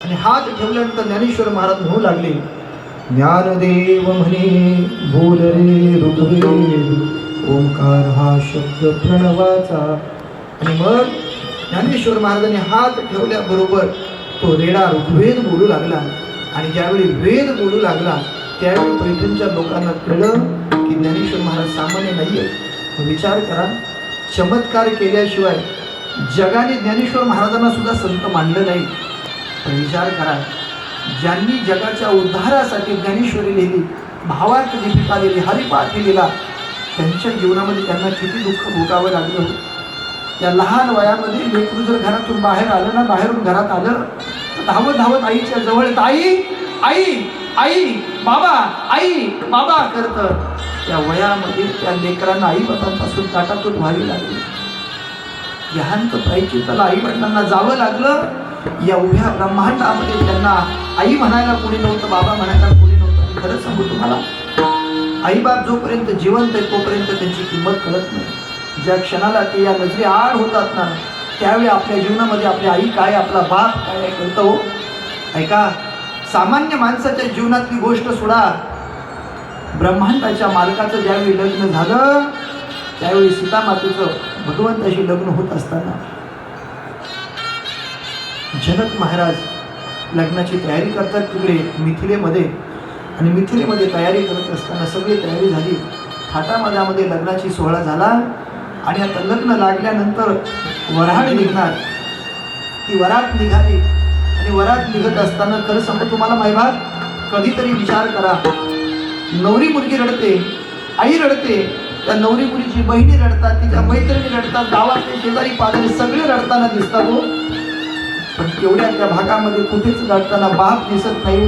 आणि हात ठेवल्यानंतर ज्ञानेश्वर महाराज म्हणू लागले, ज्ञानदेव म्हणे बोल रे ऋग्वेद, ओंकार हा शब्द प्रणवाचा. आणि मग ज्ञानेश्वर महाराजांनी हात ठेवल्याबरोबर तो रेडा ऋग्वेद बोलू लागला. आणि ज्यावेळी वेद बोलू लागला त्यावेळी पैठणच्या लोकांना कळलं की ज्ञानेश्वर महाराज सामान्य नाही आहे. विचार करा, चमत्कार केल्याशिवाय जगाने ज्ञानेश्वर महाराजांना सुद्धा संत मानलं नाही. पण विचार करा, ज्यांनी जगाच्या उद्धारासाठी ज्ञानेश्वरी लिहिली, भावार्थ दीपिका लिहिली, हरिपाठ लिहिला, त्यांच्या जीवनामध्ये त्यांना किती दुःख भोगावं लागलं. त्या लहान वयामध्ये लेकरू जर घरातून बाहेर आलं ना, बाहेरून घरात आलं तर धावत धावत आईच्या जवळ येतं, आई आई आई बाबा, आई बाबा करतं. त्या वयामध्ये त्या लेकरांना आई बाबांपासून ताटातूट व्हावी लागली. देहांत प्रायश्चित्ताला आई वडिलांना जावं लागलं. या उभ्या ब्रह्मांडामध्ये त्यांना आई म्हणायला कोणी नव्हतं, बाबा म्हणायला कोणी नव्हतं. आणि खरं सांगू तुम्हाला, आईबाप जोपर्यंत जिवंत आहे तोपर्यंत त्यांची किंमत कळत नाही. ज्या क्षणाला ते या नजरे आड होतात ना, त्यावेळी आपल्या जीवनामध्ये आपली आई काय, आपला बाप काय कळतं हो. ऐका, सामान्य माणसाच्या जीवनातली गोष्ट सोडा, ब्रह्मांडाच्या मालकाचं ज्यावेळी लग्न झालं त्यावेळी सीता मातेचं भगवंताशी लग्न होत असताना जनक महाराज लग्नाची तयारी करतात तिकडे मिथिलेमध्ये. आणि मिथिलेमध्ये तयारी करत असताना सगळी तयारी झाली, थाटामाटामध्ये लग्नाची सोहळा झाला. आणि आता लग्न लागल्यानंतर वऱ्हाड निघणार. ती वरात निघाली. आणि वरात निघत असताना खरं सांगू तुम्हाला मायबाप, कधीतरी विचार करा, नवरी मुलगी रडते, आई रडते, त्या नवरी मुलीची बहिणी रडतात, तिच्या मैत्रिणी रडतात, गावातले शेजारी पाजारी सगळे रडताना दिसतात हो. पण तेवढ्या त्या भागामध्ये कुठेच रडताना बाप दिसत नाही.